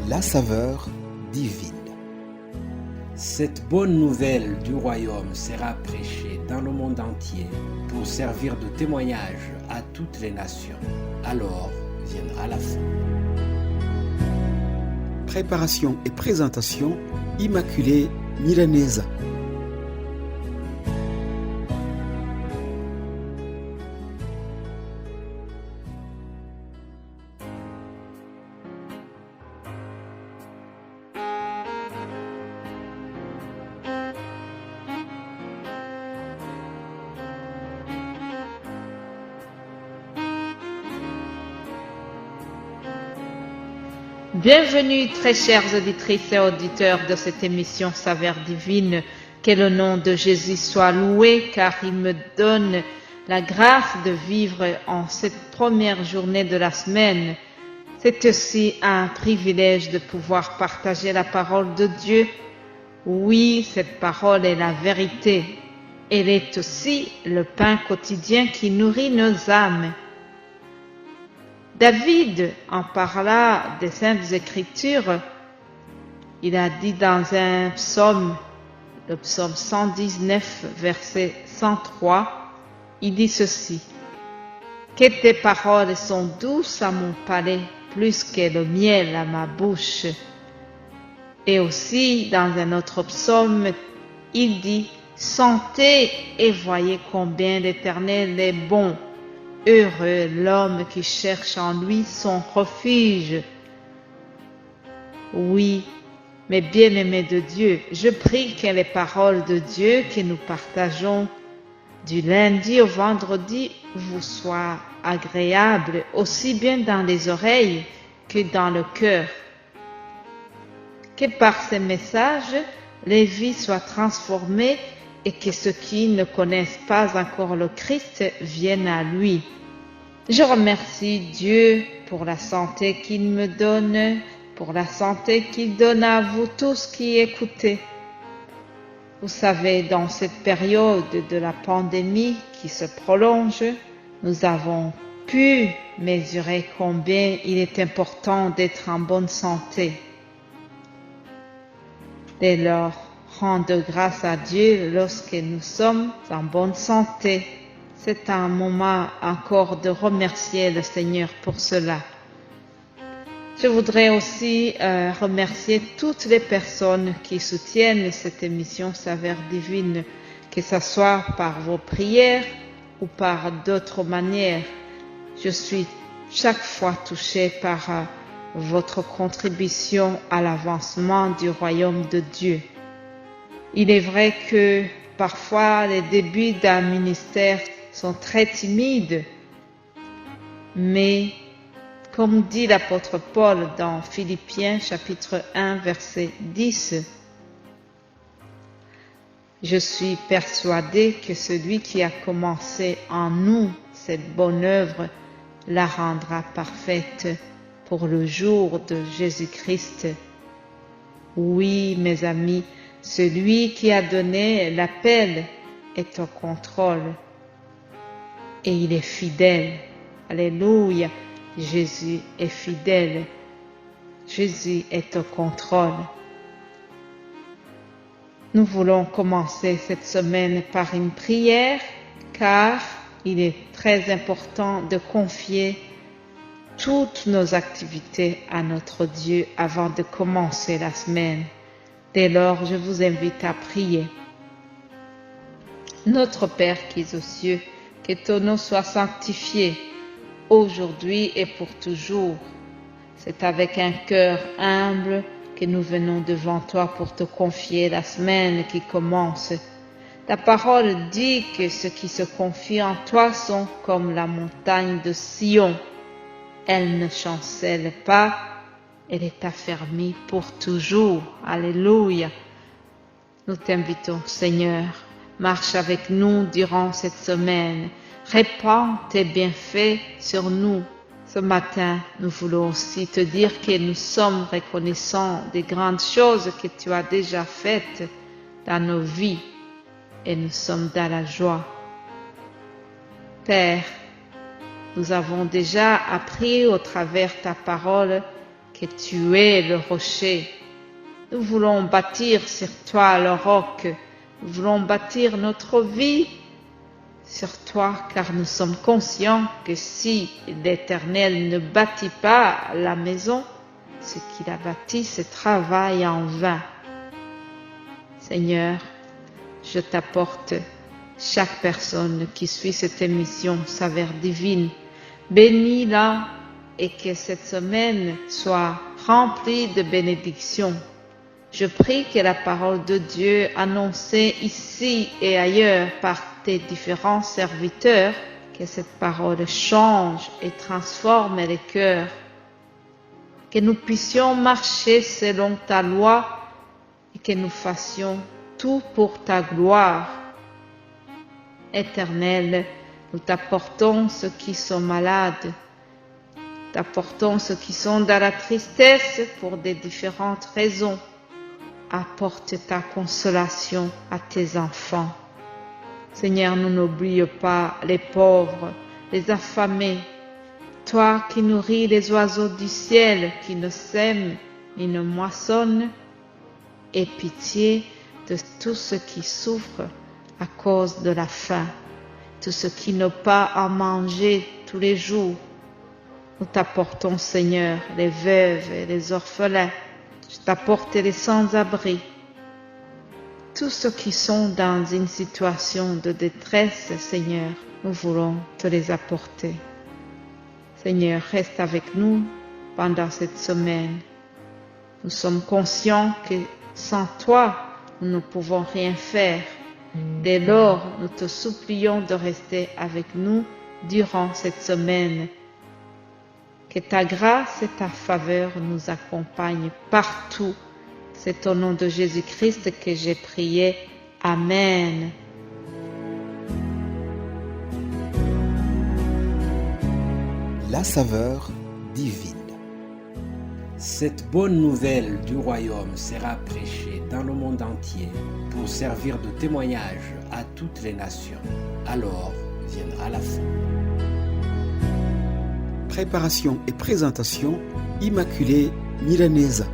la saveur divine. Cette bonne nouvelle du royaume sera prêchée dans le monde entier pour servir de témoignage à toutes les nations. Alors viendra la fin. Préparation et présentation, Immaculée Milanesa. Bienvenue très chères auditrices et auditeurs de cette émission Saveur divine. Que le nom de Jésus soit loué car il me donne la grâce de vivre en cette première journée de la semaine. C'est aussi un privilège de pouvoir partager la parole de Dieu. Oui, cette parole est la vérité. Elle est aussi le pain quotidien qui nourrit nos âmes. David en parla des Saintes Écritures. Il a dit dans un psaume, le psaume 119, verset 103, il dit ceci: « Que tes paroles sont douces à mon palais, plus que le miel à ma bouche. » Et aussi dans un autre psaume, il dit: « Sentez et voyez combien l'Éternel est bon. Heureux l'homme qui cherche en lui son refuge. » Oui, mes bien-aimés de Dieu, je prie que les paroles de Dieu que nous partageons du lundi au vendredi vous soient agréables, aussi bien dans les oreilles que dans le cœur. Que par ces messages, les vies soient transformées et que ceux qui ne connaissent pas encore le Christ viennent à lui. Je remercie Dieu pour la santé qu'il me donne, pour la santé qu'il donne à vous tous qui écoutez. Vous savez, dans cette période de la pandémie qui se prolonge, nous avons pu mesurer combien il est important d'être en bonne santé. Dès lors, rendre grâce à Dieu lorsque nous sommes en bonne santé. C'est un moment encore de remercier le Seigneur pour cela. Je voudrais aussi remercier toutes les personnes qui soutiennent cette émission Saveur divine, que ce soit par vos prières ou par d'autres manières. Je suis chaque fois touchée par votre contribution à l'avancement du royaume de Dieu. Il est vrai que parfois les débuts d'un ministère sont très timides, mais comme dit l'apôtre Paul dans Philippiens chapitre 1 verset 10, « Je suis persuadé que celui qui a commencé en nous cette bonne œuvre la rendra parfaite pour le jour de Jésus-Christ. » Oui, mes amis, celui qui a donné l'appel est au contrôle et il est fidèle. Alléluia, Jésus est fidèle. Jésus est au contrôle. Nous voulons commencer cette semaine par une prière car il est très important de confier toutes nos activités à notre Dieu avant de commencer la semaine. Dès lors, je vous invite à prier. Notre Père qui es aux cieux, que ton nom soit sanctifié aujourd'hui et pour toujours. C'est avec un cœur humble que nous venons devant toi pour te confier la semaine qui commence. Ta parole dit que ceux qui se confient en toi sont comme la montagne de Sion. Elle ne chancelle pas, elle est affermie pour toujours. Alléluia. Nous t'invitons, Seigneur, marche avec nous durant cette semaine. Répands tes bienfaits sur nous. Ce matin, nous voulons aussi te dire que nous sommes reconnaissants des grandes choses que tu as déjà faites dans nos vies et nous sommes dans la joie. Père, nous avons déjà appris au travers ta parole que tu es le rocher. Nous voulons bâtir sur toi le roc. Nous voulons bâtir notre vie sur toi, car nous sommes conscients que si l'Éternel ne bâtit pas la maison, ce qu'il a bâti se travaille en vain. Seigneur, je t'apporte chaque personne qui suit cette émission Saveurs divines. Bénis-la et que cette semaine soit remplie de bénédictions. Je prie que la parole de Dieu annoncée ici et ailleurs par tes différents serviteurs, que cette parole change et transforme les cœurs, que nous puissions marcher selon ta loi et que nous fassions tout pour ta gloire. Éternel, nous t'apportons ceux qui sont malades, t'apportons ceux qui sont dans la tristesse pour des différentes raisons. Apporte ta consolation à tes enfants. Seigneur, nous n'oublions pas les pauvres, les affamés, toi qui nourris les oiseaux du ciel, qui ne sèment ni ne moissonnent, aie pitié de tous ceux qui souffrent à cause de la faim, tous ceux qui n'ont pas à manger tous les jours. Nous t'apportons, Seigneur, les veuves et les orphelins. Je t'apporte les sans-abri, tous ceux qui sont dans une situation de détresse, Seigneur, nous voulons te les apporter. Seigneur, reste avec nous pendant cette semaine. Nous sommes conscients que sans toi, nous ne pouvons rien faire. Dès lors, nous te supplions de rester avec nous durant cette semaine. Que ta grâce et ta faveur nous accompagnent partout. C'est au nom de Jésus-Christ que j'ai prié. Amen. La saveur divine. Cette bonne nouvelle du royaume sera prêchée dans le monde entier pour servir de témoignage à toutes les nations. Alors viendra la fin. Préparation et présentation, Immaculée Milanesa.